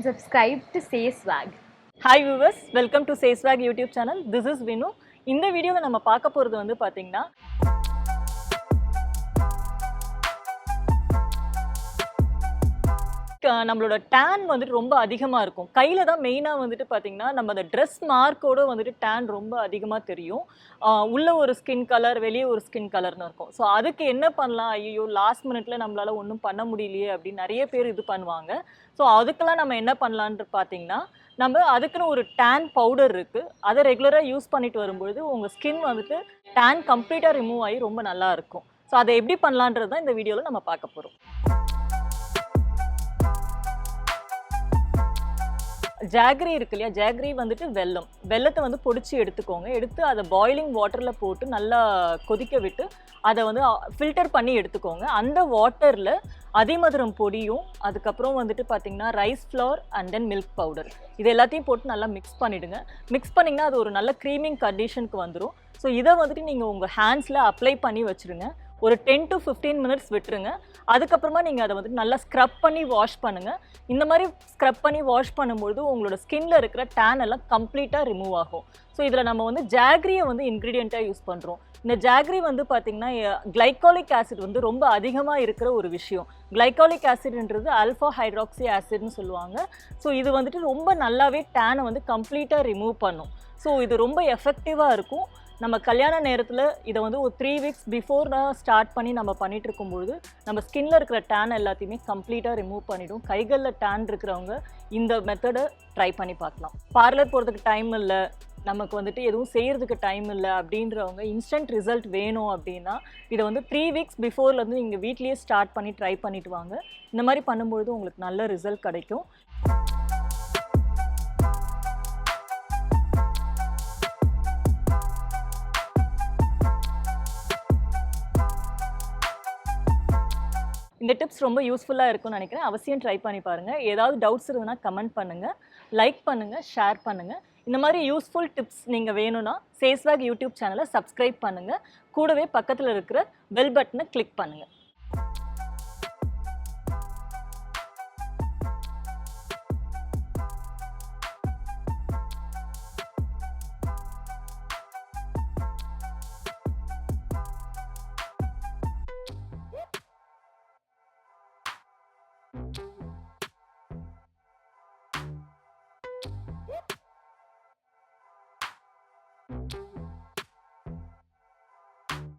Subscribe to Say Swag. Hi viewers, welcome to Say Swag YouTube channel. This is Vinu. இந்த வீடியோவில் நம்ம பார்க்க போகிறது வந்து பார்த்தீங்கன்னா நம்மளோட டேன் வந்துட்டு ரொம்ப அதிகமாக இருக்கும். கையில் தான் மெயினாக வந்துட்டு பார்த்தீங்கன்னா நம்ம அந்த ட்ரெஸ் மார்க்கோடு வந்துட்டு டேன் ரொம்ப அதிகமாக தெரியும். உள்ள ஒரு ஸ்கின் கலர், வெளியே ஒரு ஸ்கின் கலர்னு இருக்கும். ஸோ அதுக்கு என்ன பண்ணலாம், ஐயோ லாஸ்ட் மினிட்ல நம்மளால் ஒன்றும் பண்ண முடியலையே அப்படின்னு நிறைய பேர் இது பண்ணுவாங்க. ஸோ அதுக்கெல்லாம் நம்ம என்ன பண்ணலான்னு பார்த்தீங்கன்னா, நம்ம அதுக்குன்னு ஒரு டேன் பவுடர் இருக்குது. அதை ரெகுலராக யூஸ் பண்ணிட்டு வரும்பொழுது உங்கள் ஸ்கின் வந்துட்டு டேன் கம்ப்ளீட்டாக ரிமூவ் ஆகி ரொம்ப நல்லா இருக்கும். ஸோ அதை எப்படி பண்ணலான்றது தான் இந்த வீடியோவில் நம்ம பார்க்க போகிறோம். ஜாகரி இருக்கு இல்லையா, ஜாகரி வந்துட்டு வெல்லத்தை வந்து பொடிச்சு எடுத்துக்கோங்க. எடுத்து அதை பாயிலிங் வாட்டரில் போட்டு நல்லா கொதிக்க விட்டு அதை வந்து ஃபில்டர் பண்ணி எடுத்துக்கோங்க. அந்த வாட்டரில் அதிமதுரம் பொடியும் அதுக்கப்புறம் வந்துட்டு பார்த்தீங்கன்னா rice flower and then milk powder இது எல்லாத்தையும் போட்டு நல்லா மிக்ஸ் பண்ணிவிடுங்க. மிக்ஸ் பண்ணிங்கன்னா அது ஒரு நல்ல க்ரீமிங் கண்டிஷனுக்கு வந்துடும். ஸோ இதை வந்துட்டு நீங்கள் உங்கள் ஹேண்ட்ஸில் அப்ளை பண்ணி வச்சுருங்க. ஒரு 10 to 15 மினிட்ஸ் விட்டுருங்க. அதுக்கப்புறமா நீங்கள் அதை வந்துட்டு நல்லா ஸ்க்ரப் பண்ணி வாஷ் பண்ணுங்கள். இந்த மாதிரி ஸ்க்ரப் பண்ணி வாஷ் பண்ணும்போது உங்களோட ஸ்கின்ல இருக்கிற டேன் எல்லாம் கம்ப்ளீட்டாக ரிமூவ் ஆகும். ஸோ இதில் நம்ம வந்து ஜாகரியை வந்து இன்க்ரீடியண்ட்டாக யூஸ் பண்ணுறோம். இந்த ஜாகரி வந்து பார்த்திங்கன்னா கிளைகாலிக் ஆசிட் வந்து ரொம்ப அதிகமாக இருக்கிற ஒரு விஷயம். கிளைகாலிக் ஆசிட்ன்றது ஆல்ஃபா ஹைட்ராக்சி ஆசிட்னு சொல்லுவாங்க. ஸோ இது வந்துட்டு ரொம்ப நல்லாவே டேனை வந்து கம்ப்ளீட்டாக ரிமூவ் பண்ணும். ஸோ இது ரொம்ப எஃபெக்டிவாக இருக்கும். நம்ம கல்யாண நேரத்தில் இதை வந்து ஒரு 3 வீக்ஸ் பிஃபோர் தான் ஸ்டார்ட் பண்ணி நம்ம பண்ணிகிட்டு இருக்கும்பொழுது நம்ம ஸ்கின்ல இருக்கிற டேன் எல்லாத்தையுமே கம்ப்ளீட்டாக ரிமூவ் பண்ணிவிடும். கைகளில் டேன் இருக்கிறவங்க இந்த மெத்தடை ட்ரை பண்ணி பார்க்கலாம். பார்லர் போகிறதுக்கு டைம் இல்லை, நமக்கு வந்துட்டு எதுவும் செய்கிறதுக்கு டைம் இல்லை அப்படின்றவங்க இன்ஸ்டன்ட் ரிசல்ட் வேணும் அப்படின்னா இதை வந்து 3 வீக்ஸ் பிஃபோர்லேருந்து நீங்கள் வீட்லேயே ஸ்டார்ட் பண்ணி ட்ரை பண்ணிட்டு வாங்க. இந்த மாதிரி பண்ணும்பொழுது உங்களுக்கு நல்ல ரிசல்ட் கிடைக்கும். இந்த டிப்ஸ் ரொம்ப யூஸ்ஃபுல்லாக இருக்கும்னு நினைக்கிறேன். அவசியம் ட்ரை பண்ணி பாருங்கள். ஏதாவது டவுட்ஸ் இருந்ததுன்னா கமெண்ட் பண்ணுங்கள், லைக் பண்ணுங்கள், ஷேர் பண்ணுங்கள். இந்த மாதிரி யூஸ்ஃபுல் டிப்ஸ் நீங்கள் வேணும்னா Say Swag யூடியூப் சேனலை சப்ஸ்கிரைப் பண்ணுங்கள். கூடவே பக்கத்தில் இருக்கிற பெல் பட்டனை கிளிக் பண்ணுங்கள்.